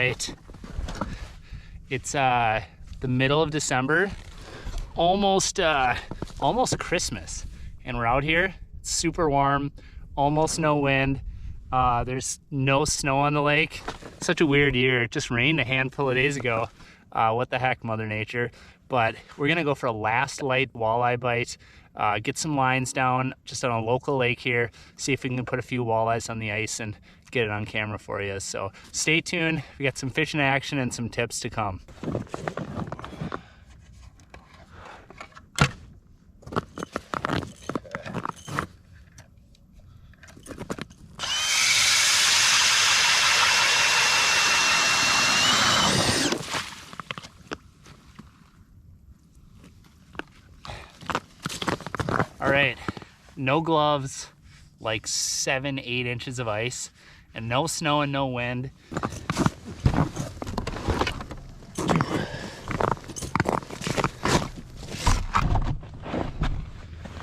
right, it's the middle of December, almost Christmas, and we're out here. It's super warm, almost no wind. There's no snow on the lake. Such a weird year. It just rained a handful of days ago. What the heck, Mother Nature. But we're gonna go for a last light walleye bite, get some lines down just on a local lake here, see if we can put a few walleyes on the ice and get it on camera for you. So stay tuned. We got some fishing action and some tips to come. All right, no gloves, like 7-8 inches of ice, and no snow and no wind.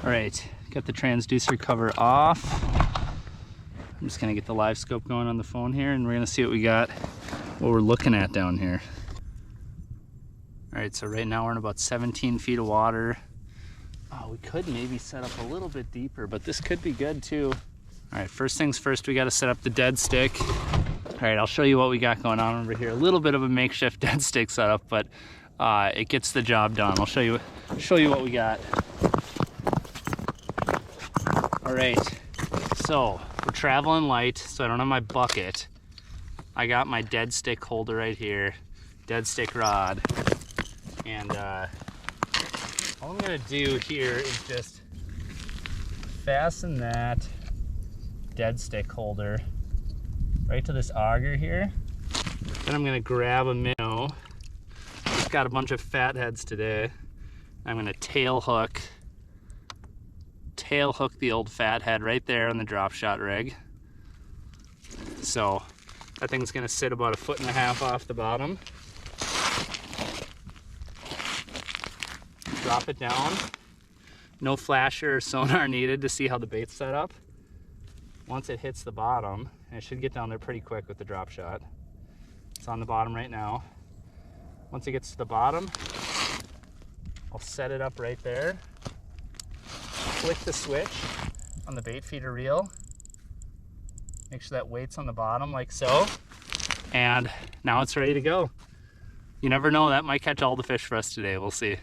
All right, got the transducer cover off. I'm just gonna get the live scope going on the phone here, and we're gonna see what we got, what we're looking at down here. All right, so right now we're in about 17 feet of water. Oh, we could maybe set up a little bit deeper, but this could be good too. All right, first things first, we got to set up the dead stick. All right, I'll show you what we got going on over here. A little bit of a makeshift dead stick setup, but it gets the job done. I'll show you what we got. All right, so we're traveling light, so I don't have my bucket. I got my dead stick holder right here, dead stick rod, and all I'm gonna do here is just fasten that dead stick holder right to this auger here. Then I'm gonna grab a minnow. Just got a bunch of fat heads today. I'm gonna tail hook the old fat head right there on the drop shot rig. So that thing's gonna sit about 1.5 feet off the bottom. Drop it down. No flasher or sonar needed to see how the bait's set up. Once it hits the bottom, and it should get down there pretty quick with the drop shot. It's on the bottom right now. Once it gets to the bottom, I'll set it up right there. Flick the switch on the bait feeder reel. Make sure that weight's on the bottom like so. And now it's ready to go. You never know, that might catch all the fish for us today. We'll see.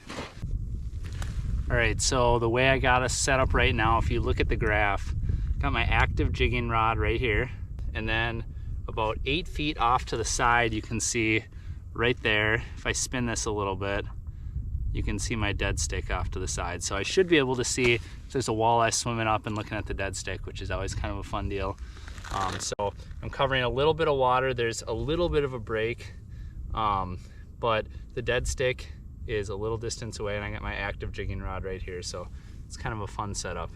All right, so the way I got us set up right now, if you look at the graph, got my active jigging rod right here, and then about 8 feet off to the side, you can see right there, if I spin this a little bit, you can see my dead stick off to the side. So I should be able to see if there's a walleye swimming up and looking at the dead stick, which is always kind of a fun deal. So I'm covering a little bit of water. There's a little bit of a break, but the dead stick is a little distance away, and I got my active jigging rod right here, so it's kind of a fun setup.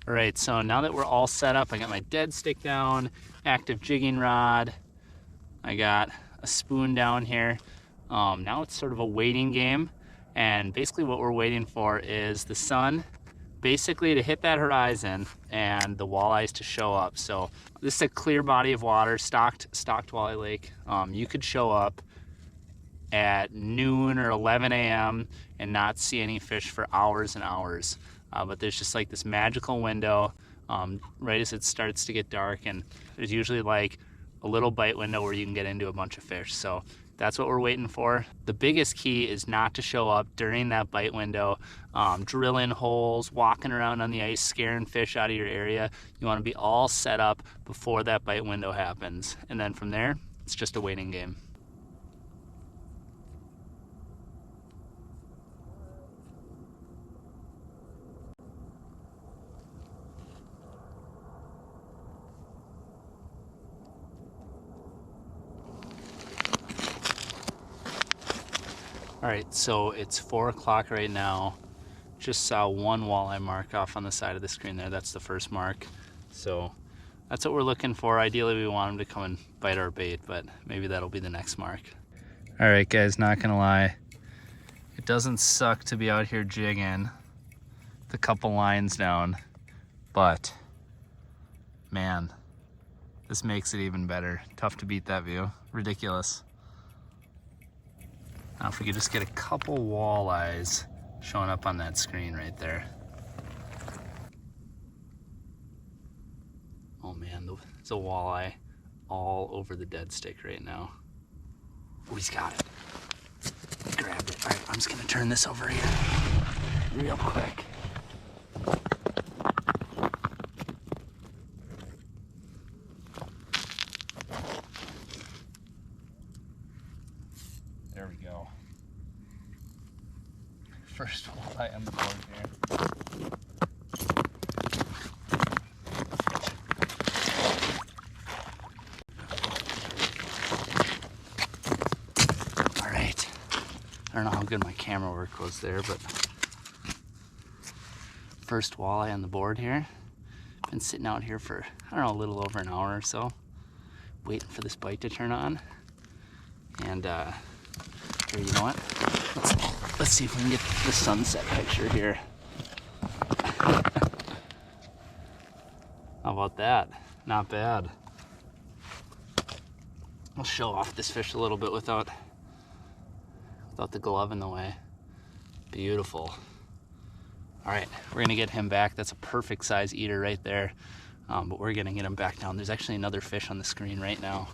All right, so now that we're all set up, I got my dead stick down, active jigging rod, I got a spoon down here. Now it's sort of a waiting game, and basically what we're waiting for is the sun basically to hit that horizon and the walleyes to show up. So this is a clear body of water, stocked walleye lake. You could show up at noon or 11 a.m. and not see any fish for hours and hours. But there's just like this magical window right as it starts to get dark, and there's usually like a little bite window where you can get into a bunch of fish. So that's what we're waiting for. The biggest key is not to show up during that bite window, drilling holes, walking around on the ice, scaring fish out of your area. You want to be all set up before that bite window happens. And then from there, it's just a waiting game. All right, so it's 4 o'clock right now. Just saw one walleye mark off on the side of the screen there. That's the first mark. So that's what we're looking for. Ideally, we want them to come and bite our bait, but maybe that'll be the next mark. All right, guys, not gonna lie. It doesn't suck to be out here jigging with a couple lines down, but man, This makes it even better. Tough to beat that view. Ridiculous. Now if we could just get a couple walleyes showing up on that screen right there. Oh man, there's a walleye all over the dead stick right now. Oh, he's got it. Grabbed it. All right, I'm just gonna turn this over here real quick. There we go. First walleye on the board here. All right. I don't know how good my camera work was there, but first walleye on the board here. Been sitting out here for, I don't know, a little over an hour or so, waiting for this bite to turn on. And here, you know what? Let's see if we can get the sunset picture here. How about that? Not bad. I'll show off this fish a little bit without the glove in the way. Beautiful. All right, we're gonna get him back. That's a perfect size eater right there. But we're gonna get him back down. There's actually another fish on the screen right now.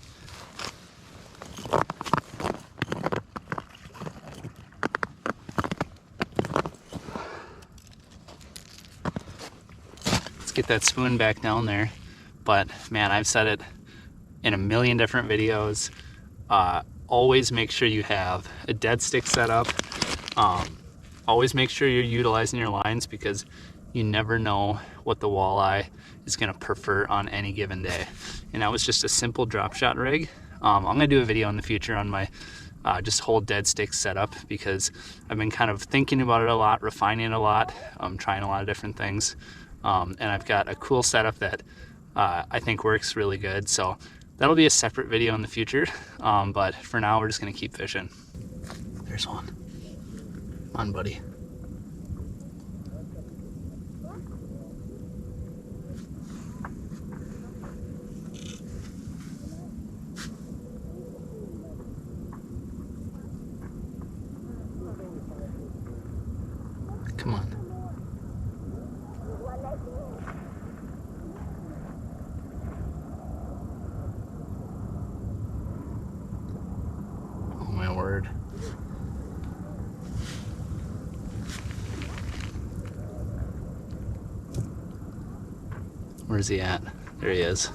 Let's get that spoon back down there. But man, I've said it in a million different videos. Always make sure you have a dead stick set up. Always make sure you're utilizing your lines, because you never know what the walleye is gonna prefer on any given day. And that was just a simple drop shot rig. I'm gonna do a video in the future on my just whole dead stick setup, because I've been kind of thinking about it a lot, refining it a lot, trying a lot of different things. And I've got a cool setup that I think works really good. So that'll be a separate video in the future. But for now, we're just gonna keep fishing. There's one. Come on, buddy. Come on. Oh my word. Where's he at? There he is.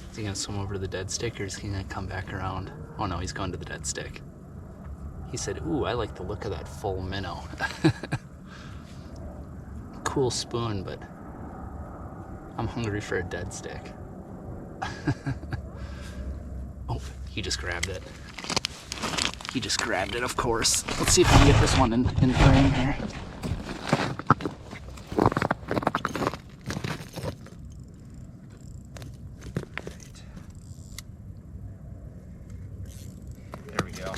Is he gonna swim over to the dead stick, or is he gonna come back around? Oh no, he's going to the dead stick. He said, ooh, I like the look of that full minnow. Cool spoon, but I'm hungry for a dead stick. Oh, he just grabbed it. He just grabbed it, of course. Let's see if we can get this one in frame here. There we go.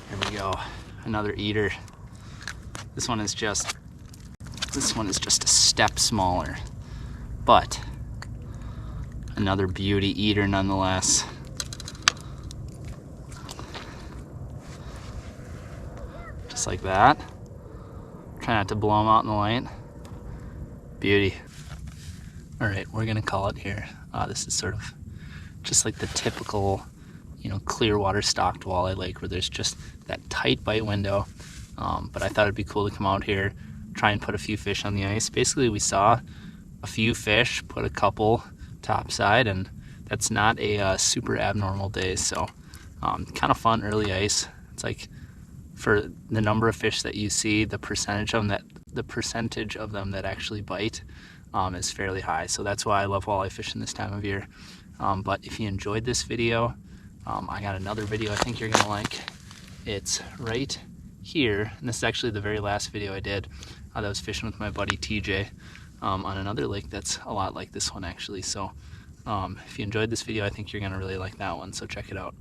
There we go. Another eater. This one is just a step smaller, but another beauty eater nonetheless. Just like that. Try not to blow them out in the light. Beauty. All right, we're gonna call it here. This is sort of just like the typical, you know, clear water stocked walleye lake where there's just that tight bite window. But I thought it'd be cool to come out here, try and put a few fish on the ice. Basically, we saw a few fish, put a couple topside, and that's not a super abnormal day. So kind of fun early ice. It's like, for the number of fish that you see, the percentage of them that actually bite is fairly high. So that's why I love walleye fishing this time of year. But if you enjoyed this video, I got another video I think you're gonna like. It's right here, and this is actually the very last video I did. I was fishing with my buddy TJ on another lake that's a lot like this one actually. So if you enjoyed this video, I think you're gonna really like that one, so check it out.